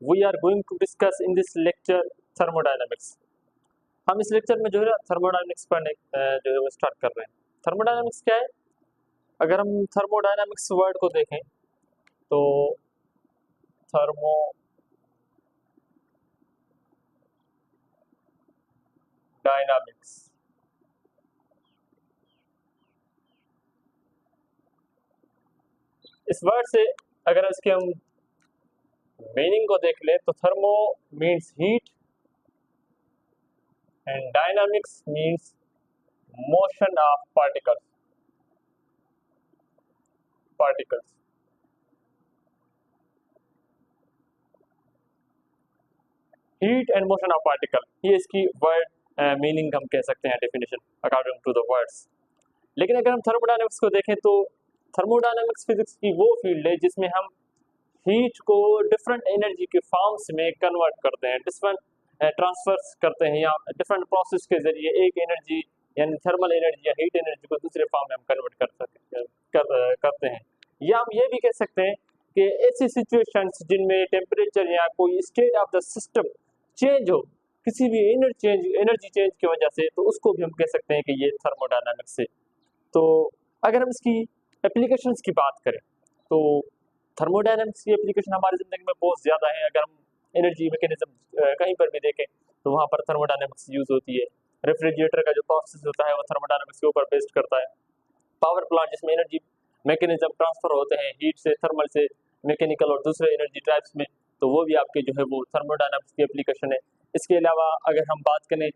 We are going to discuss in this lecture thermodynamics. हम इस lecture में जो है थर्मोडायनामिक्स पढ़ने जो है वो स्टार्ट कर रहे हैं। थर्मोडायनामिक्स क्या है? अगर हम थर्मोडायनामिक्स वर्ड को देखें तो थर्मोडायनामिक्स इस वर्ड से अगर इसके हम मीनिंग को देख ले तो thermo means heat and dynamics means motion of particles. Heat and motion of particle, ये इसकी वर्ड मीनिंग हम कह सकते हैं, definition according to the words. लेकिन अगर हम थर्मोडायनामिक्स को देखें तो थर्मोडायनामिक्स फिजिक्स की वो फील्ड है जिसमें हम हीट को डिफरेंट एनर्जी के फॉर्म्स में कन्वर्ट करते हैं, डिफरेंट ट्रांसफर्स करते हैं, या डिफरेंट प्रोसेस के जरिए एक एनर्जी यानी थर्मल एनर्जी या हीट एनर्जी को दूसरे फॉर्म में हम कन्वर्ट करते हैं। या हम ये भी कह सकते हैं कि ऐसी सिचुएशंस जिनमें टेम्परेचर या कोई state of the system change हो किसी भी एनर्जी चेंज की वजह से, तो उसको भी हम कह सकते हैं कि ये थर्मोडायनामिक्स है। तो अगर हम इसकी एप्लीकेशंस की बात करें तो थर्मोडायनामिक्स की एप्लीकेशन हमारी ज़िंदगी में बहुत ज़्यादा है। अगर हम एनर्जी मैकेनिज्म कहीं पर भी देखें तो वहाँ पर थर्मोडायनामिक्स यूज़ होती है। रेफ्रिजरेटर का जो प्रोसेस होता है वो थर्मोडायनामिक्स के ऊपर बेस्ड करता है। पावर प्लांट जिसमें एनर्जी मैकेनिज्म ट्रांसफर होते हैं हीट से थर्मल से मैकेनिकल और दूसरे एनर्जी टाइप्स में, तो वो भी आपके जो है वो थर्मोडायनामिक्स की एप्लीकेशन है। इसके अलावा अगर हम बात करें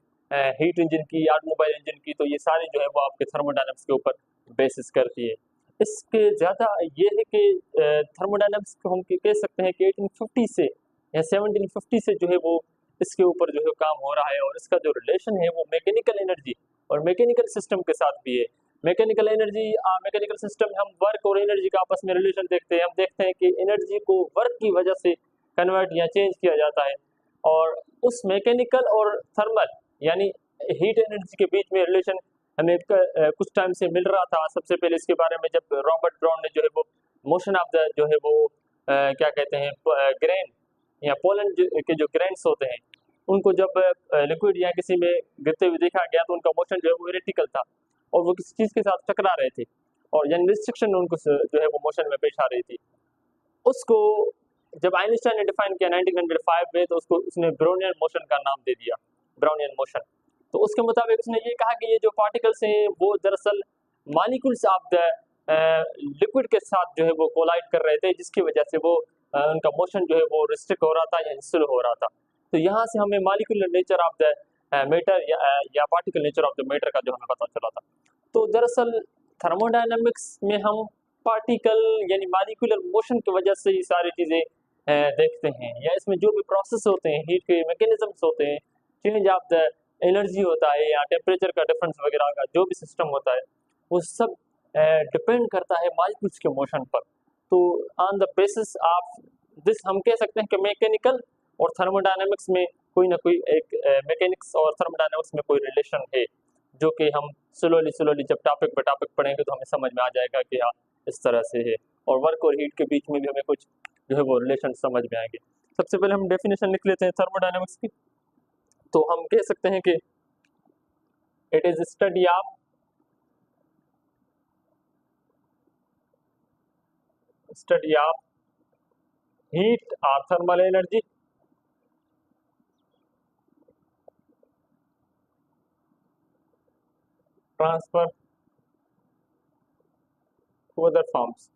हीट इंजन की, ऑटोमोबाइल इंजन की, तो ये सारी जो है वो आपके थर्मोडायनामिक्स के ऊपर बेसिस करती है। इसके ज़्यादा ये है कि थर्मोडायनामिक्स को हम कह सकते हैं कि 1850 से या 1750 से जो है वो इसके ऊपर जो है काम हो रहा है, और इसका जो रिलेशन है वो मैकेनिकल एनर्जी और मैकेनिकल सिस्टम के साथ भी है। मैकेनिकल एनर्जी मैकेनिकल सिस्टम में हम वर्क और एनर्जी का आपस में रिलेशन देखते हैं। हम देखते हैं कि एनर्जी को वर्क की वजह से कन्वर्ट या चेंज किया जाता है, और उस मैकेनिकल और थर्मल यानी हीट एनर्जी के बीच में रिलेशन हमें कुछ टाइम से मिल रहा था। सबसे पहले इसके बारे में जब रॉबर्ट ब्राउन ने जो है वो मोशन ऑफ द जो है वो क्या कहते हैं ग्रेन या पोलन के जो ग्रेन्स होते हैं उनको जब लिक्विड या किसी में गिरते हुए देखा गया तो उनका मोशन जो है वो इरेटिकल था और वो किसी चीज के साथ टकरा रहे थे, और यानी रिस्ट्रिक्शन उनको जो है वो मोशन में पेश आ रही थी। उसको जब आइंस्टाइन ने डिफाइन किया 1905 में, तो उसको उसने ब्राउनियन मोशन का नाम दे दिया, ब्राउनियन मोशन। तो उसके मुताबिक उसने ये कहा कि ये जो पार्टिकल्स हैं वो दरअसल मॉलिक्यूल्स ऑफ द लिक्विड के साथ जो है वो कोलाइड कर रहे थे, जिसकी वजह से वो उनका मोशन जो है वो रिस्ट्रिक्ट हो रहा था या स्लो हो रहा था। तो यहाँ से हमें molecular nature of the matter या particle nature of the matter का जो हमें पता चला था। तो दरअसल थर्मोडायनामिक्स में हम पार्टिकल यानी मॉलिक्यूलर मोशन की वजह से ये सारी चीज़ें देखते हैं, या इसमें जो भी प्रोसेस होते हैं, हीट के मैकेनिज्म्स होते हैं, चेंज ऑफ द एनर्जी होता है या टेम्परेचर का डिफरेंस वगैरह का जो भी सिस्टम होता है, वो सब डिपेंड करता है मॉलिक्यूल्स के मोशन पर। तो on the basis of this हम कह सकते हैं कि मैकेनिकल और थर्मोडायनामिक्स में कोई ना कोई एक मैकेनिक्स और थर्मोडायनामिक्स में कोई रिलेशन है, जो कि हम स्लोली जब टॉपिक पे टॉपिक पढ़ेंगे तो हमें समझ में आ जाएगा कि हाँ इस तरह से है, और वर्क और हीट के बीच में भी हमें कुछ जो है वो रिलेशन समझ में आएंगे। सबसे पहले हम डेफिनेशन लिख लेते हैं थर्मोडायनामिक्स की। तो हम कह सकते हैं कि it is study of heat और thermal energy transfer to other forms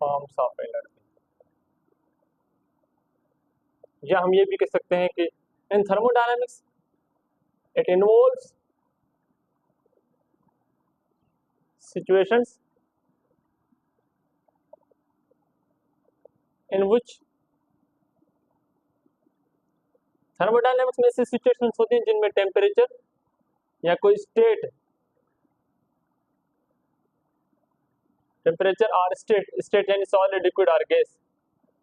of energy. या हम ये भी कह सकते हैं कि in thermodynamics it involves situations in which thermodynamics में ऐसी सिचुएशंस होती हैं जिनमें टेम्परेचर या कोई टेम्परेचर और स्टेट यानी सॉलिड लिक्विड और गैस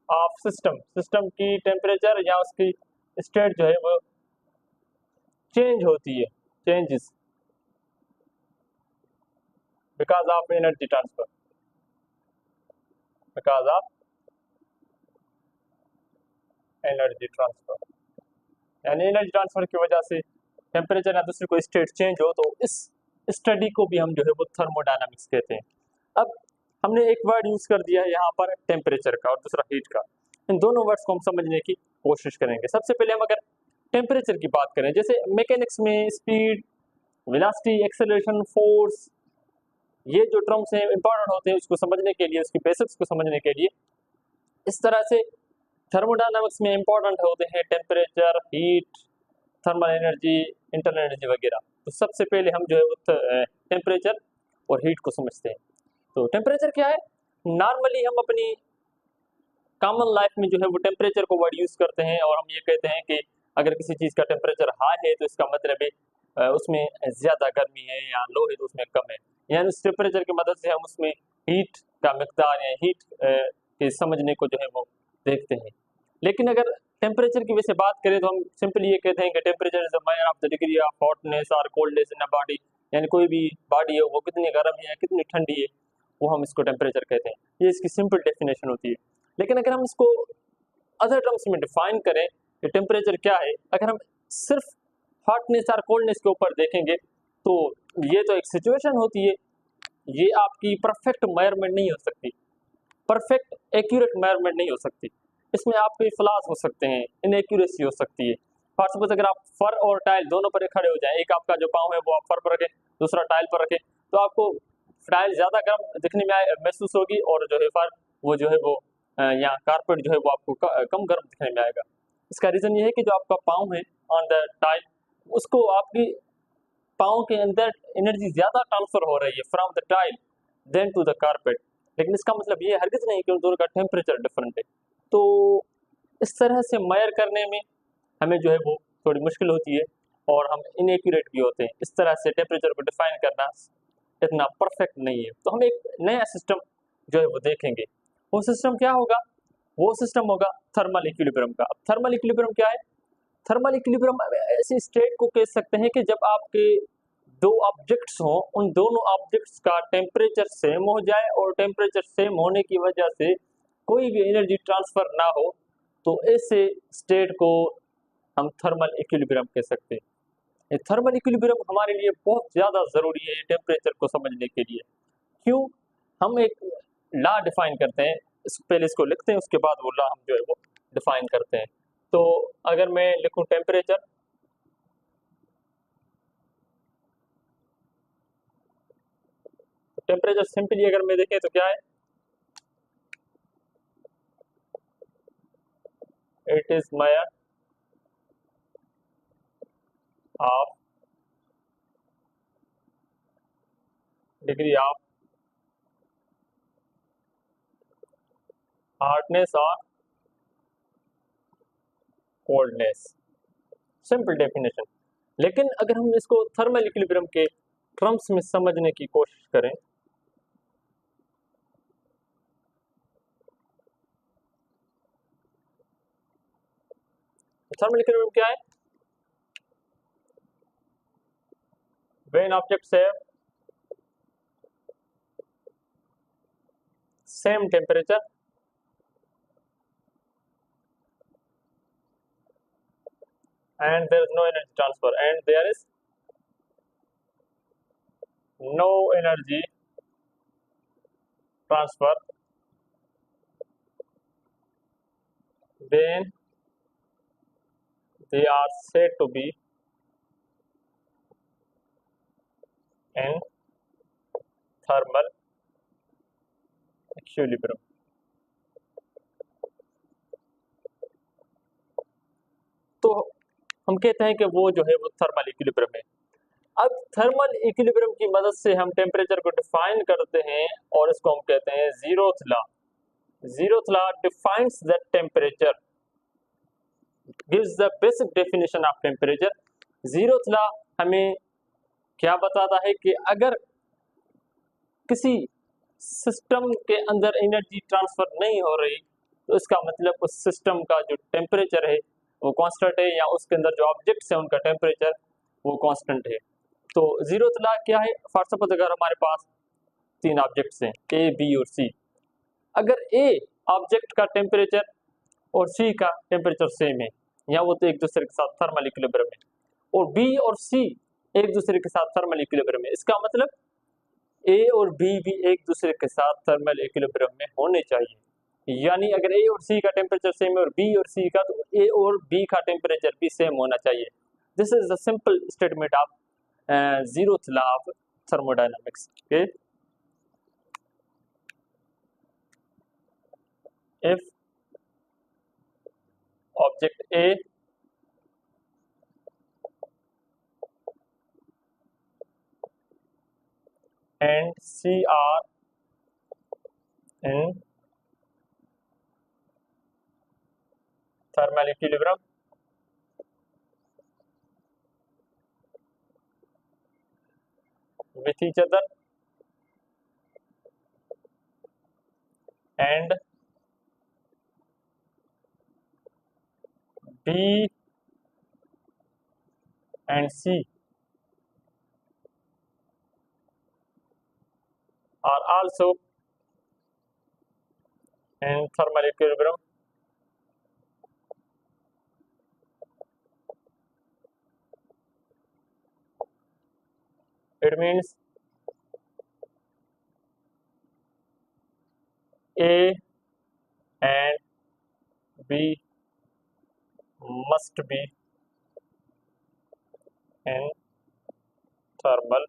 ऑफ सिस्टम की टेम्परेचर या उसकी स्टेट जो है वो चेंज होती है, changes because of energy transfer. Because of energy transfer, यानी एनर्जी ट्रांसफर की वजह से टेम्परेचर या दूसरी कोई स्टेट चेंज हो, तो इस स्टडी को भी हम जो है वो थर्मोडायनामिक्स कहते हैं। अब हमने एक वर्ड यूज कर दिया है यहाँ पर टेम्परेचर का और दूसरा हीट का, इन दोनों वर्ड्स को हम समझने की कोशिश करेंगे। सबसे पहले हम अगर टेम्परेचर की बात करें, जैसे मैकेनिक्स में स्पीड, वेलोसिटी, एक्सेलरेशन, फोर्स, ये जो टर्म्स हैं इंपॉर्टेंट होते हैं उसको समझने के लिए, उसकी बेसिक्स को समझने के लिए। इस तरह से थर्मोडायनामिक्स में इंपॉर्टेंट होते हैं temperature, heat, thermal energy, internal energy वगैरह। तो सबसे पहले हम जो है वो टेम्परेचर और हीट को समझते हैं। तो टेम्परेचर क्या है? नॉर्मली हम अपनी कॉमन लाइफ में जो है वो टेम्परेचर को वर्ड यूज करते हैं और हम ये कहते हैं कि अगर किसी चीज़ का टेम्परेचर हाई है तो इसका मतलब है उसमें ज़्यादा गर्मी है, या लो है तो उसमें कम है। यानी उस टेम्परेचर की मदद से हम उसमें हीट का मिकदार या हीट के समझने को जो है वो देखते हैं। लेकिन अगर टेम्परेचर की वैसे बात करें तो हम सिंपली ये कहते हैं कि temperature is the measure of the degree of hotness और कोल्डनेस इन अ बॉडी, यानी कोई भी बॉडी है वो कितनी गर्म है या कितनी ठंडी है, वो हम इसको टेम्परेचर कहते हैं। ये इसकी सिंपल डेफिनेशन होती है। लेकिन अगर हम इसको अदर टर्म्स में डिफाइन करें कि टेम्परेचर क्या है, अगर हम सिर्फ हॉटनेस और कोल्डनेस के ऊपर देखेंगे तो ये तो एक सिचुएशन होती है, ये आपकी परफेक्ट मेजरमेंट नहीं हो सकती, परफेक्ट एक्यूरेट मेजरमेंट नहीं हो सकती। इसमें आपके फ्लॉज हो सकते हैं, इनएक्यूरेसी हो सकती है। फॉर सपोज अगर आप फर और टाइल दोनों पर खड़े हो जाए, एक आपका जो पाँव है वो आप फर पर रखें, दूसरा टाइल पर रखें, तो आपको टाइल ज़्यादा गर्म दिखने में महसूस होगी और जो है फर वो जो है वो या कारपेट जो है वो आपको कम गर्म दिखने में आएगा। इसका रीज़न ये है कि जो आपका पाँव है ऑन द टाइल, उसको आपकी पाँव के अंदर एनर्जी ज़्यादा ट्रांसफर हो रही है from the tile then to the carpet. लेकिन इसका मतलब ये हरगिज़ नहीं कि उन दोनों का टेम्परेचर डिफरेंट है। तो इस तरह से मेजर करने में हमें जो है वो थोड़ी मुश्किल होती है और हम इनएक्यूरेट भी होते हैं। इस तरह से टेम्परेचर को डिफाइन करना इतना परफेक्ट नहीं है। तो हम एक नया सिस्टम जो है वो देखेंगे। वो सिस्टम क्या होगा? वो सिस्टम होगा थर्मल इक्विलिब्रियम का। अब थर्मल इक्विलिब्रियम क्या है? थर्मल इक्विलिब्रियम ऐसी स्टेट को कह सकते हैं कि जब आपके दो ऑब्जेक्ट्स हों, उन दोनों ऑब्जेक्ट्स का टेम्परेचर सेम हो जाए और टेम्परेचर सेम होने की वजह से कोई भी एनर्जी ट्रांसफर ना हो, तो ऐसे स्टेट को हम थर्मल इक्विलिब्रियम कह सकते हैं। ये थर्मल इक्विलिब्रियम हमारे लिए बहुत ज़्यादा ज़रूरी है टेम्परेचर को समझने के लिए। क्यों? हम एक लॉ डिफाइन करते हैं, पहले इसको लिखते हैं, उसके बाद वो लॉ हम जो है वो डिफाइन करते हैं। तो अगर मैं लिखूं टेम्परेचर, तो टेम्परेचर सिंपली अगर मैं देखें तो क्या है? It is measure of degree of hardness और कोल्डनेस, सिंपल डेफिनेशन। लेकिन अगर हम इसको थर्मल इक्विलिब्रियम के टर्म्स में समझने की कोशिश करें, तो थर्मल इक्विलिब्रियम क्या है? When objects have same temperature and there is no energy transfer and there is no energy transfer, then they are said to be in thermal equilibrium। तो हम कहते हैं कि वो जो है वो थर्मल इक्विलिब्रियम है। अब थर्मल इक्विलिब्रियम की मदद से हम टेम्परेचर को डिफाइन करते हैं और इसको हम कहते हैं zeroth law. Zeroth law defines the temperature, gives the basic definition of temperature. Zeroth law हमें क्या बताता है कि अगर किसी सिस्टम के अंदर एनर्जी ट्रांसफर नहीं हो रही तो इसका मतलब उस सिस्टम का जो टेम्परेचर है वो कांस्टेंट है, या उसके अंदर जो ऑब्जेक्ट्स हैं उनका टेम्परेचर वो कांस्टेंट है। तो जीरोथ लॉ क्या है? फॉर सपोज अगर हमारे पास तीन ऑब्जेक्ट्स हैं ए, बी और सी। अगर ए ऑब्जेक्ट का टेम्परेचर और सी का टेम्परेचर सेम है, या वो तो एक दूसरे के साथ थर्मल इक्विलिब्रियम है, और बी और सी एक दूसरे के साथ थर्मल इक्विलिब्रियम है, इसका मतलब ए और बी भी एक दूसरे के साथ थर्मल इक्विलिब्रियम में होने चाहिए। यानी अगर ए और सी का टेम्परेचर सेम है और बी और सी का, तो ए और बी का टेम्परेचर भी सेम होना चाहिए। This is the simple statement of zeroth law of thermodynamics. Okay, if object A and C are in thermal equilibrium, with each other, and B and C are also in thermal equilibrium, it means A and B must be in thermal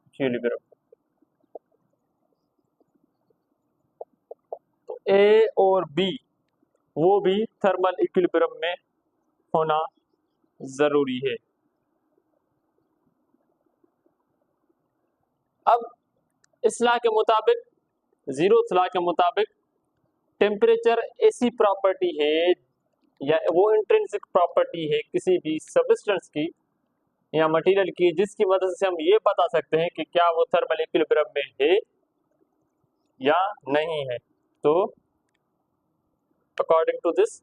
equilibrium. तो ए और B वो भी thermal equilibrium में होना जरूरी है। अब इस लॉ के मुताबिक, zeroth लॉ के मुताबिक, टेम्परेचर ऐसी प्रॉपर्टी है या वो इंट्रिंसिक प्रॉपर्टी है किसी भी सब्सटेंस की या मटेरियल की, जिसकी मदद से हम ये बता सकते हैं कि क्या वो थर्मल इक्विलिब्रियम में है या नहीं है। तो according to this,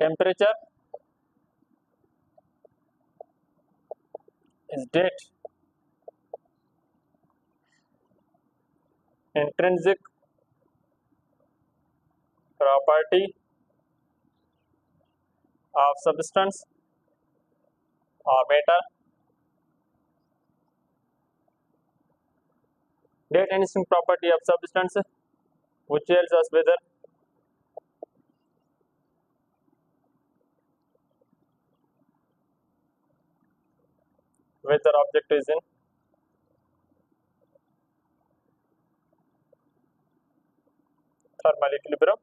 temperature is that intrinsic property of substance or matter, that intrinsic property of substance which tells us whether object is in thermal equilibrium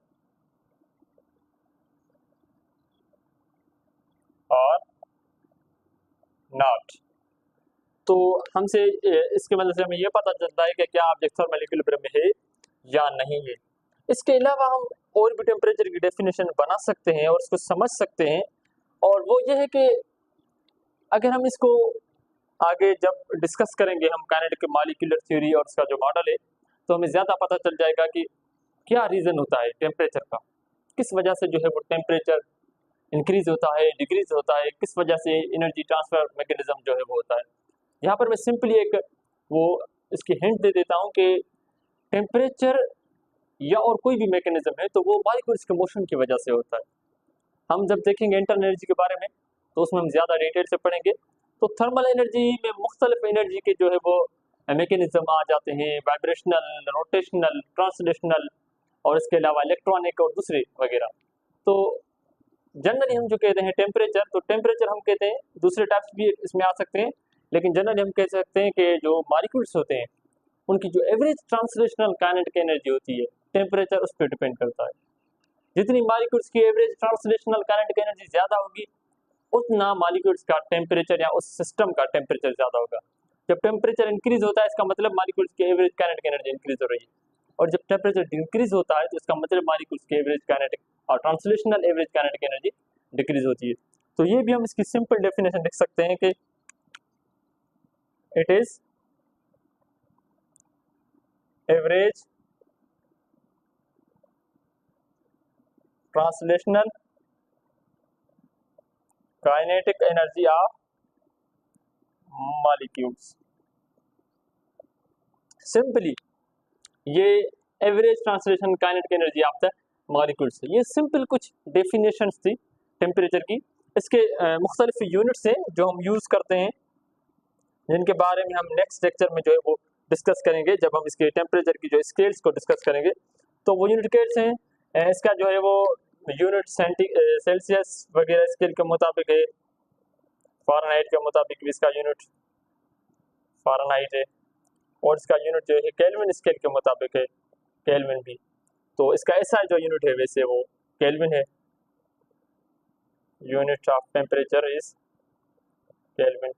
or not। तो हमसे इसके मतलब से हमें ये पता चलता है कि क्या ऑब्जेक्ट थर्मल इक्विलिब्रियम में है या नहीं है। इसके अलावा हम और भी टेम्परेचर की डेफिनेशन बना सकते हैं और उसको समझ सकते हैं, और वो ये है कि अगर हम इसको आगे जब डिस्कस करेंगे हम काइनेटिक मॉलिक्यूलर थ्योरी और उसका जो मॉडल है, तो हमें ज़्यादा पता चल जाएगा कि क्या रीज़न होता है टेम्परेचर का, किस वजह से जो है वो टेम्परेचर इंक्रीज होता है, डिक्रीज होता है, किस वजह से एनर्जी ट्रांसफर मैकेनिज्म जो है वो होता है। यहाँ पर मैं सिंपली एक वो इसकी हिंट दे देता हूँ कि टेम्परेचर या और कोई भी मैकेनिज्म है तो वो मॉलिक्यूल्स के मोशन की वजह से होता है। हम जब देखेंगे इंटरनल एनर्जी के बारे में तो उसमें हम ज़्यादा डिटेल से पढ़ेंगे। तो थर्मल एनर्जी में मुख्तलिफ एनर्जी के जो है वो मैकेनिज्म आ जाते हैं, वाइब्रेशनल, रोटेशनल, ट्रांसलेशनल, और इसके अलावा इलेक्ट्रॉनिक और दूसरे वगैरह। तो जनरली हम जो कहते हैं टेम्परेचर, तो टेम्परेचर हम कहते हैं, दूसरे टाइप्स भी इसमें आ सकते हैं, लेकिन जनरली हम कह सकते हैं कि जो मॉलिक्यूल्स होते हैं उनकी जो एवरेज ट्रांसलेशनल काइनेटिक एनर्जी होती है, टेम्परेचर उस पर डिपेंड करता है। जितनी मॉलिक्यूल्स की एवरेज ट्रांसलेशनल काइनेटिक एनर्जी ज़्यादा होगी, उतना मॉलिक्यूल्स का टेम्परेचर या उस सिस्टम का टेम्परेचर ज़्यादा होगा। जब टेम्परेचर इंक्रीज होता है इसका मतलब मॉलिक्यूल्स की एवरेज काइनेटिक एनर्जी इंक्रीज हो रही है, और जब टेम्परेचर डिक्रीज होता है तो इसका मतलब मॉलिक्यूल्स की एवरेज काइनेटिक और translational average kinetic energy decrease होती है। तो ये भी हम इसकी सिंपल डेफिनेशन लिख सकते हैं कि it is average translational kinetic energy of molecules. Simply ये average translation kinetic energy of the molecules. ये सिंपल कुछ डेफिनेशंस थी टेम्परेचर की। इसके मुख्तलिफ यूनिट्स हैं जो हम यूज़ करते हैं, जिनके बारे में हम नेक्स्ट लेक्चर में जो है वो डिस्कस करेंगे जब हम इसके टेम्परेचर की जो स्केल्स को डिस्कस करेंगे। तो वो यूनिट केट्स हैं, इसका जो है वो यूनिट सेल्सियस वगैरह स्केल के मुताबिक है, फ़ारेनहाइट के मुताबिक भी इसका यूनिट फ़ारेनहाइट है, और इसका यूनिट जो है केल्विन स्केल के मुताबिक है, केल्विन भी। तो इसका ऐसा जो यूनिट है वैसे वो केल्विन है। Unit of temperature is kelvin,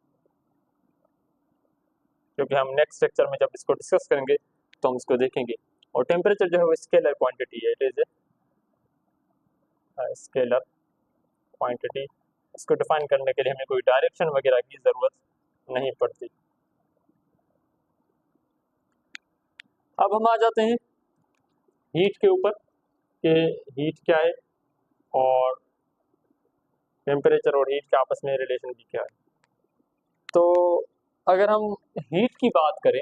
क्योंकि हम नेक्स्ट लेक्चर में जब इसको डिस्कस करेंगे तो हम इसको देखेंगे। और टेम्परेचर जो है वो स्केलर क्वांटिटी है, इट इज स्केलर क्वांटिटी। इसको डिफाइन करने के लिए हमें कोई डायरेक्शन वगैरह की ज़रूरत नहीं पड़ती। अब हम आ जाते हैं हीट के ऊपर कि हीट क्या है और टेम्परेचर और हीट के आपस में रिलेशन भी क्या है। तो अगर हम हीट की बात करें,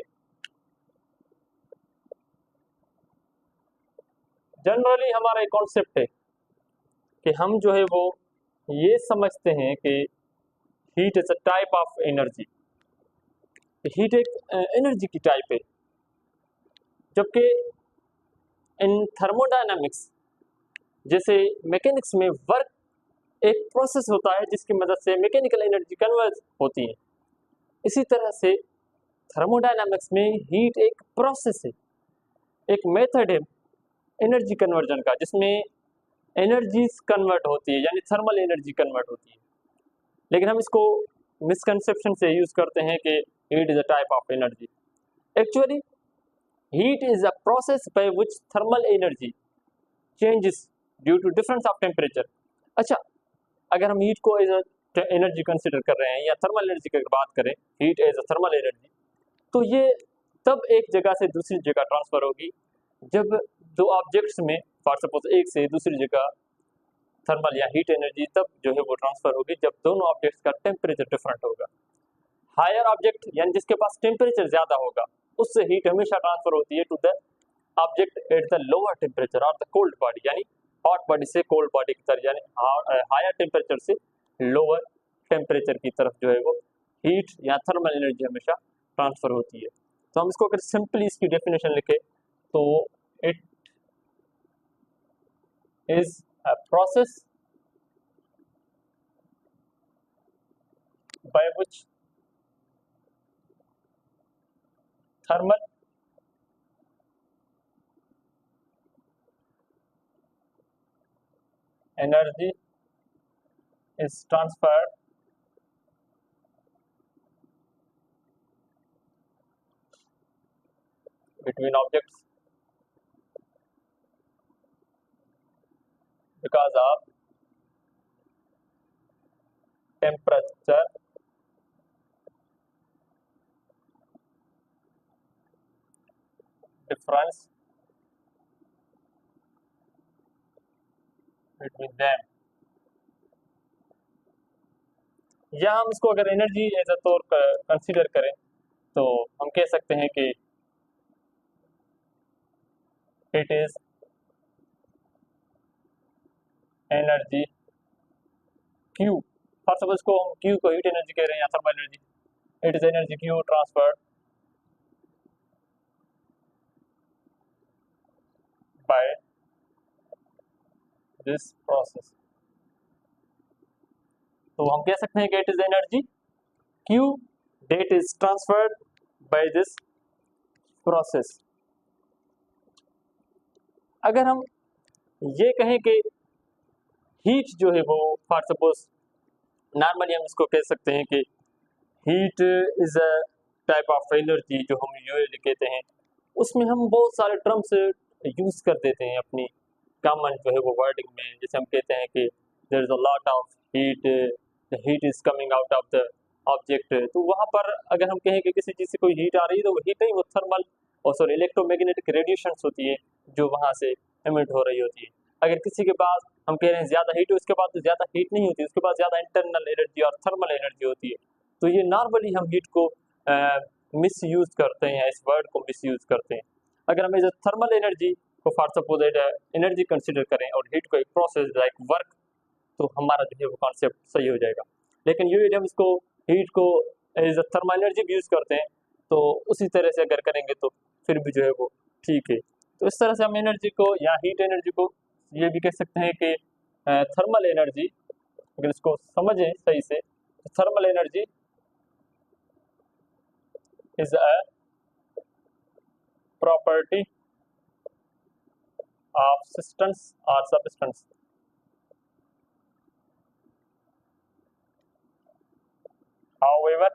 जनरली हमारा एक कॉन्सेप्ट है कि हम जो है वो ये समझते हैं कि heat is a type of energy. Heat एक एनर्जी की टाइप है, जबकि इन थर्मोडायनामिक्स जैसे मैकेनिक्स में वर्क एक प्रोसेस होता है जिसकी मदद से मैकेनिकल एनर्जी कन्वर्ट होती है। इसी तरह से थर्मोडायनामिक्स में हीट एक प्रोसेस है, एक मेथड है एनर्जी कन्वर्जन का, जिसमें एनर्जीज कन्वर्ट होती है, यानी थर्मल एनर्जी कन्वर्ट होती है। लेकिन हम इसको मिसकंसेप्शन से यूज करते हैं कि heat is a type of energy. Actually heat is a process by which thermal energy changes due to difference of temperature. अच्छा, अगर हम हीट को एज अ एनर्जी कंसिडर कर रहे हैं या थर्मल एनर्जी की बात करें, heat as a thermal energy, तो ये तब एक जगह से दूसरी जगह ट्रांसफर होगी जब दो ऑब्जेक्ट्स में फॉर सपोज एक से दूसरी जगह थर्मल या हीट एनर्जी तब जो है वो ट्रांसफर होगी जब दोनों ऑब्जेक्ट्स का टेम्परेचर डिफरेंट होगा। हायर ऑब्जेक्ट यानी जिसके पास टेम्परेचर ज्यादा होगा, उससे हीट हमेशा ट्रांसफर होती है to the object at the lower temperature और द कोल्ड बॉडी, यानी हॉट बॉडी से कोल्ड बॉडी की तरफ, यानी हायर टेम्परेचर से लोअर टेम्परेचर की तरफ जो है वो हीट या थर्मल एनर्जी हमेशा ट्रांसफर होती है। तो हम इसको अगर सिंपली इसकी डेफिनेशन लिखे तो it is a process by which thermal energy is transferred between objects because of temperature difference between them। या हम इसको अगर एनर्जी एज अ तौर पर कंसीडर करें तो हम कह सकते हैं कि it is energy Q। For suppose को हम Q को हीट एनर्जी कह रहे हैं या thermal energy, it is energy Q transferred by this process. तो हम कह सकते हैं कि it is energy Q that is transferred by this process। अगर हम ये कहें कि हीट जो है वो फॉर सपोज नॉर्मली हम इसको कह सकते हैं कि heat is a type of energy जो हम यूजुअली कहते हैं, उसमें हम बहुत सारे टर्म्स यूज कर देते हैं अपनी कॉमन जो है वो वर्डिंग में। जैसे हम कहते हैं कि there is a lot of heat, the heat is coming out of the object. तो वहाँ पर अगर हम कहें कि किसी चीज़ से कोई हीट आ रही है तो वो हीट नहीं, वो थर्मल और सॉरी इलेक्ट्रोमैग्नेटिक रेडिएशंस होती है जो वहाँ से एमिट हो रही होती है। अगर किसी के पास हम कह रहे हैं ज़्यादा हीट है, उसके पास तो ज़्यादा हीट नहीं होती, उसके पास ज़्यादा इंटरनल एनर्जी और थर्मल एनर्जी होती है। तो ये नॉर्मली हम हीट को मिस यूज करते हैं, इस वर्ड को मिस यूज करते हैं। अगर हम एज थर्मल एनर्जी को फॉर सपोज एनर्जी कंसिडर करें और हीट को एक प्रोसेस लाइक वर्क, तो हमारा जो है वो कॉन्सेप्ट सही हो जाएगा। लेकिन यदि हम इसको हीट को एज अ थर्मल एनर्जी भी यूज करते हैं तो उसी तरह से अगर करेंगे तो फिर भी जो है वो ठीक है। तो इस तरह से हम एनर्जी को या हीट एनर्जी को ये भी कह सकते हैं कि थर्मल एनर्जी, अगर इसको समझें सही से तो thermal energy is a property of systems और substance. However,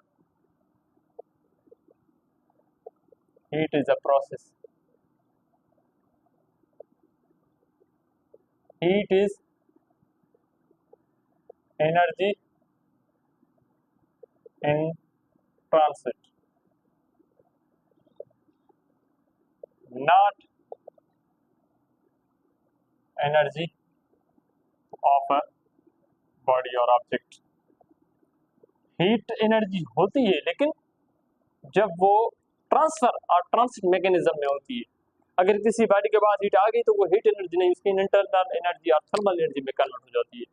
heat is a process. Heat is energy in transit, not energy of a body or object. Heat energy होती है लेकिन जब वो ट्रांसफर और ट्रांसिट मैकेनिज्म में होती है। अगर किसी बॉडी के पास हीट आ गई तो वो हीट एनर्जी नहीं, उसकी इंटरनल एनर्जी और थर्मल एनर्जी में कन्वर्ट हो जाती है।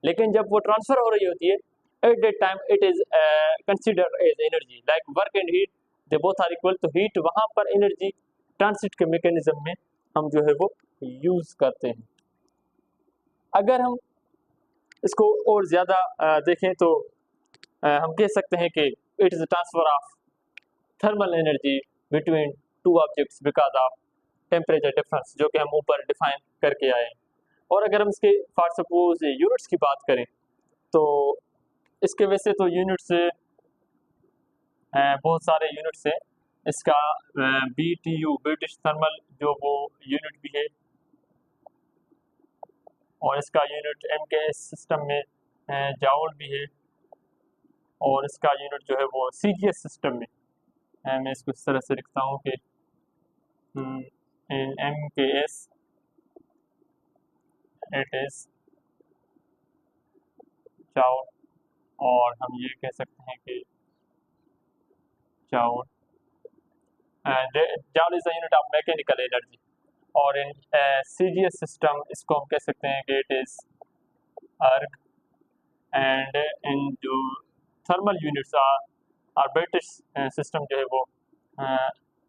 लेकिन जब वो ट्रांसफर हो रही होती है at that time it is considered as energy like work and heat, they both are equal. तो हीट वहां पर एनर्जी ट्रांसिट के मैकेनिज्म में हम जो है वो यूज करते हैं। अगर हम इसको और ज्यादा देखें तो हम कह सकते हैं कि it is transfer of thermal energy between two objects because of temperature difference, जो कि हम ऊपर डिफाइन करके आए हैं। और अगर हम इसके फॉर सपोज यूनिट्स की बात करें तो इसके वैसे तो यूनिट्स बहुत सारे यूनिट्स हैं। इसका BTU ब्रिटिश थर्मल जो वो यूनिट भी है, और इसका यूनिट MKS सिस्टम में जाउल भी है, और इसका यूनिट जो है वो CGS सिस्टम में मैं इसको इस तरह से लिखता हूँ कि in MKS it is joule, और हम ये कह सकते हैं कि joule joule is the unit of mechanical energy. और इन CGS सिस्टम इसको हम कह सकते हैं कि it is erg. And in जो thermal units are British system जो है वो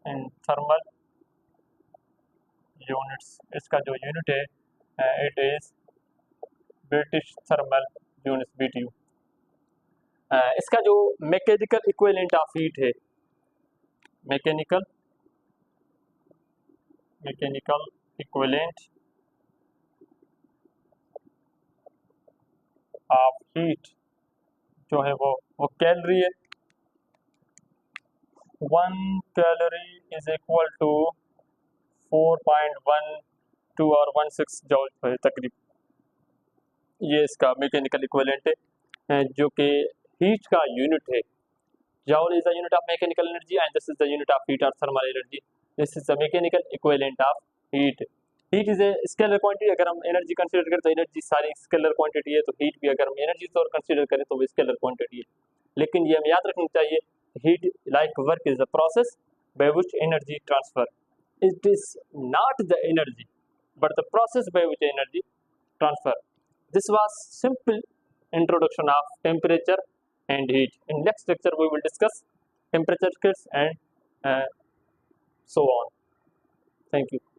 इन थर्मल यूनिट्स, इसका जो यूनिट है it is British thermal units BTU। इसका जो मैकेनिकल इक्विवेलेंट ऑफ हीट है, मैकेनिकल इक्विवेलेंट ऑफ हीट जो है वो कैलोरी है। 1 कैलोरी इज इक्वल टू 4.12 और 16 जॉल है तकरीबन। ये इसका मैकेनिकल इक्विवेलेंट है जो कि हीट का यूनिट है। Joule is the unit of mechanical energy and this is the unit of heat और thermal energy. This is the mechanical equivalent of heat. Heat is a scalar quantity. अगर हम energy consider करें तो energy सारी scalar quantity है, तो heat भी अगर हम एनर्जी तौर कंसीडर करें तो वो स्केलर क्वांटिटी है। लेकिन ये हमें याद रखना चाहिए, heat like work is the process by which energy transfer. It is not the energy but the process by which energy transfer. This was simple introduction of temperature and heat. In next lecture we will discuss temperature and so on. Thank you.